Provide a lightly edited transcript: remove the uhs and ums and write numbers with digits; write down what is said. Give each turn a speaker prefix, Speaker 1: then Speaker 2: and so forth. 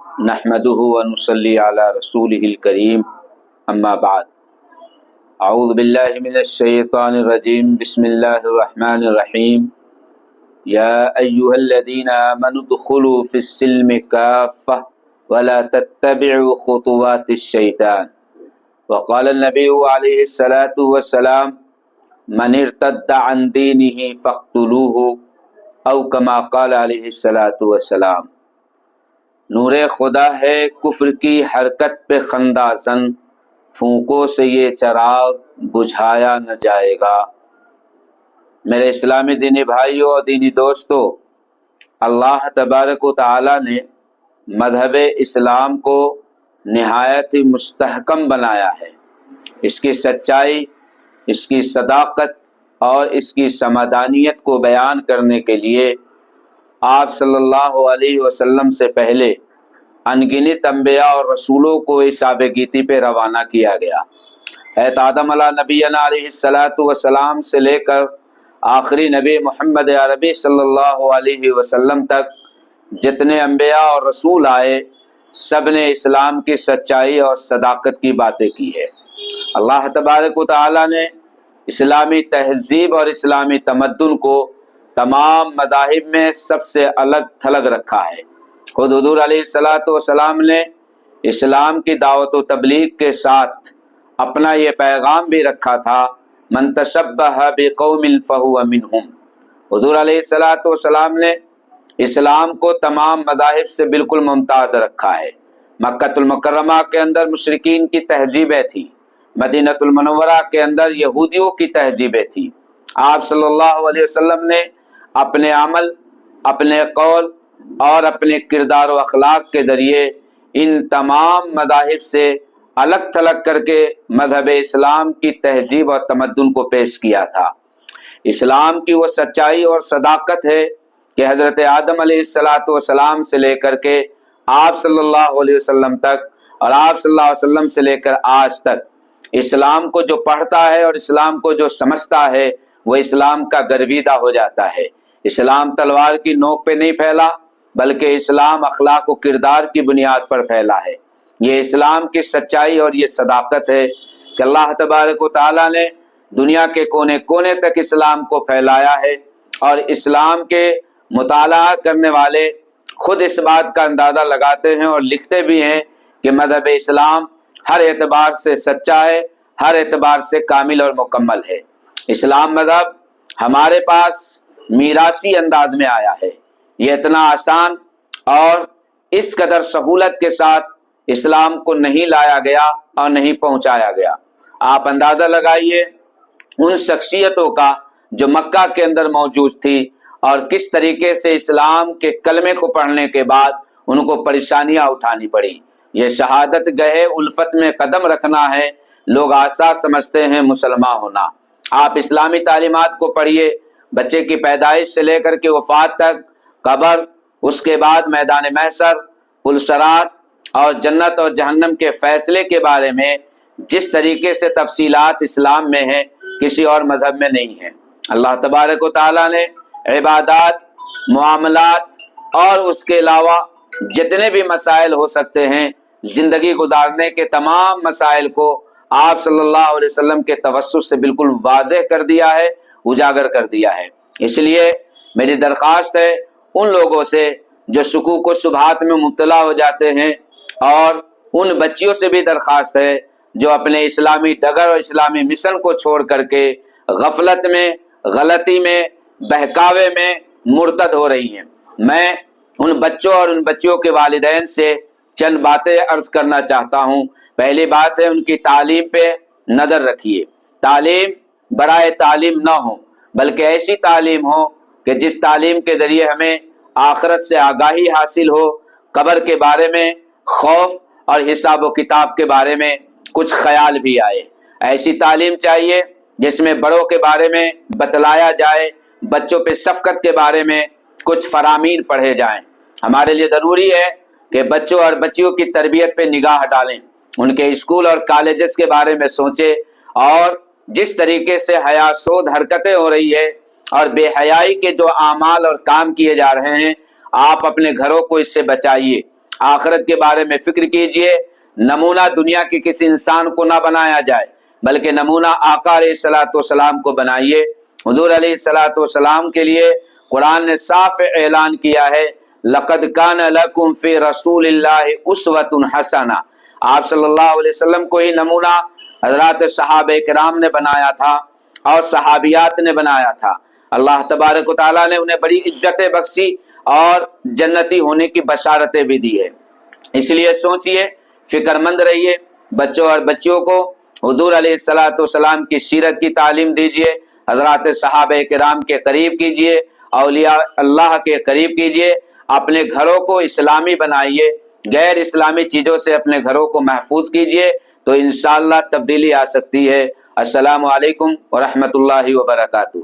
Speaker 1: نحمده ونصلي على رسوله الكريم اما بعد اعوذ بالله من الشيطان الرجيم بسم الله الرحمن الرحيم يا ايها الذين آمنوا ادخلوا في السلم كافة ولا تتبعوا خطوات الشيطان وقال النبي عليه الصلاة والسلام من ارتد عن دينه فاقتلوه او كما قال عليه الصلاة والسلام۔ نور خدا ہے کفر کی حرکت پہ خندہ زن، پھونکوں سے یہ چراغ بجھایا نہ جائے گا۔ میرے اسلامی دینی بھائیوں اور دینی دوستوں، اللہ تبارک و تعالی نے مذہب اسلام کو نہایت ہی مستحکم بنایا ہے۔ اس کی سچائی، اس کی صداقت اور اس کی سمادانیت کو بیان کرنے کے لیے آپ صلی اللہ علیہ وسلم سے پہلے انگنت انبیاء اور رسولوں کو اس آب گیتی پہ روانہ کیا گیا۔ حضرت آدم علیہ نبینا علیہ الصلاۃ والسلام سے لے کر آخری نبی محمد عربی صلی اللہ علیہ وسلم تک جتنے انبیاء اور رسول آئے، سب نے اسلام کی سچائی اور صداقت کی باتیں کی ہے۔ اللہ تبارک و تعالی نے اسلامی تہذیب اور اسلامی تمدن کو تمام مذاہب میں سب سے الگ تھلگ رکھا ہے۔ خود حضور علیہ الصلاۃ والسلام نے اسلام کی دعوت و تبلیغ کے ساتھ اپنا یہ پیغام بھی رکھا تھا، من تشبہ بقوم فہو منہم۔ حضور علیہ الصلاۃ والسلام نے اسلام کو تمام مذاہب سے بالکل ممتاز رکھا ہے۔ مکۃ المکرمہ کے اندر مشرکین کی تہذیبیں تھیں، مدینہ المنورہ کے اندر یہودیوں کی تہذیبیں تھیں۔ آپ صلی اللہ علیہ وسلم نے اپنے عمل، اپنے قول اور اپنے کردار و اخلاق کے ذریعے ان تمام مذاہب سے الگ تھلگ کر کے مذہب اسلام کی تہذیب اور تمدن کو پیش کیا تھا۔ اسلام کی وہ سچائی اور صداقت ہے کہ حضرت آدم علیہ الصلاۃ والسلام سے لے کر کے آپ صلی اللہ علیہ وسلم تک اور آپ صلی اللہ علیہ وسلم سے لے کر آج تک اسلام کو جو پڑھتا ہے اور اسلام کو جو سمجھتا ہے وہ اسلام کا گرویدہ ہو جاتا ہے۔ اسلام تلوار کی نوک پہ نہیں پھیلا، بلکہ اسلام اخلاق و کردار کی بنیاد پر پھیلا ہے۔ یہ اسلام کی سچائی اور یہ صداقت ہے کہ اللہ تبارک و تعالی نے دنیا کے کونے کونے تک اسلام کو پھیلایا ہے، اور اسلام کے مطالعہ کرنے والے خود اس بات کا اندازہ لگاتے ہیں اور لکھتے بھی ہیں کہ مذہب اسلام ہر اعتبار سے سچا ہے، ہر اعتبار سے کامل اور مکمل ہے۔ اسلام مذہب ہمارے پاس میراثی انداز میں آیا ہے۔ یہ اتنا آسان اور اس قدر سہولت کے ساتھ اسلام کو نہیں لایا گیا اور نہیں پہنچایا گیا۔ آپ اندازہ لگائیے ان شخصیتوں کا جو مکہ کے اندر موجود تھی اور کس طریقے سے اسلام کے کلمے کو پڑھنے کے بعد ان کو پریشانیاں اٹھانی پڑی۔ یہ شہادت گہے الفت میں قدم رکھنا ہے۔ لوگ آسان سمجھتے ہیں مسلمان ہونا۔ آپ اسلامی تعلیمات کو پڑھیے، بچے کی پیدائش سے لے کر کے وفات تک، قبر، اس کے بعد میدان محشر، پلسرات اور جنت اور جہنم کے فیصلے کے بارے میں جس طریقے سے تفصیلات اسلام میں ہیں کسی اور مذہب میں نہیں ہے۔ اللہ تبارک و تعالیٰ نے عبادات، معاملات اور اس کے علاوہ جتنے بھی مسائل ہو سکتے ہیں زندگی گزارنے کے تمام مسائل کو آپ صلی اللہ علیہ وسلم کے توسط سے بالکل واضح کر دیا ہے، اجاگر کر دیا ہے۔ اس لیے میری درخواست ہے ان لوگوں سے جو شکوک و شبہات میں مبتلا ہو جاتے ہیں، اور ان بچیوں سے بھی درخواست ہے جو اپنے اسلامی ڈگر اور اسلامی مشن کو چھوڑ کر کے غفلت میں، غلطی میں، بہکاوے میں مرتد ہو رہی ہیں۔ میں ان بچوں اور ان بچیوں کے والدین سے چند باتیں عرض کرنا چاہتا ہوں۔ پہلی بات ہے ان کی تعلیم پہ نظر رکھیے۔ تعلیم برائے تعلیم نہ ہو، بلکہ ایسی تعلیم ہو کہ جس تعلیم کے ذریعے ہمیں آخرت سے آگاہی حاصل ہو، قبر کے بارے میں خوف اور حساب و کتاب کے بارے میں کچھ خیال بھی آئے۔ ایسی تعلیم چاہیے جس میں بڑوں کے بارے میں بتلایا جائے، بچوں پہ شفقت کے بارے میں کچھ فرامین پڑھے جائیں۔ ہمارے لیے ضروری ہے کہ بچوں اور بچیوں کی تربیت پہ نگاہ ڈالیں، ان کے اسکول اور کالجز کے بارے میں سوچیں، اور جس طریقے سے حیا سود حرکتیں ہو رہی ہے اور بے حیائی کے جو اعمال اور کام کیے جا رہے ہیں، آپ اپنے گھروں کو اس سے بچائیے۔ آخرت کے بارے میں فکر کیجئے۔ نمونہ دنیا کے کسی انسان کو نہ بنایا جائے بلکہ نمونہ آقا علیہ الصلوۃ والسلام کو بنائیے۔ حضور علیہ الصلوۃ والسلام کے لیے قرآن نے صاف اعلان کیا ہے لقد کان لکم فی رسول اللہ اسوۃ حسنہ۔ آپ صلی اللہ علیہ وسلم کو ہی نمونہ حضرات صحابہ کرام نے بنایا تھا اور صحابیات نے بنایا تھا۔ اللہ تبارک و تعالیٰ نے انہیں بڑی عزتیں بخشی اور جنتی ہونے کی بشارتیں بھی دی ہے۔ اس لیے سوچئے، فکر مند رہیے، بچوں اور بچیوں کو حضور علیہ الصلوۃ والسلام کی سیرت کی تعلیم دیجیے، حضرات صحابہ کرام کے قریب کیجیے، اولیاء اللہ کے قریب کیجیے، اپنے گھروں کو اسلامی بنائیے، غیر اسلامی چیزوں سے اپنے گھروں کو محفوظ کیجیے، تو انشاءاللہ تبدیلی آ سکتی ہے۔ السلام علیکم ورحمۃ اللہ وبرکاتہ۔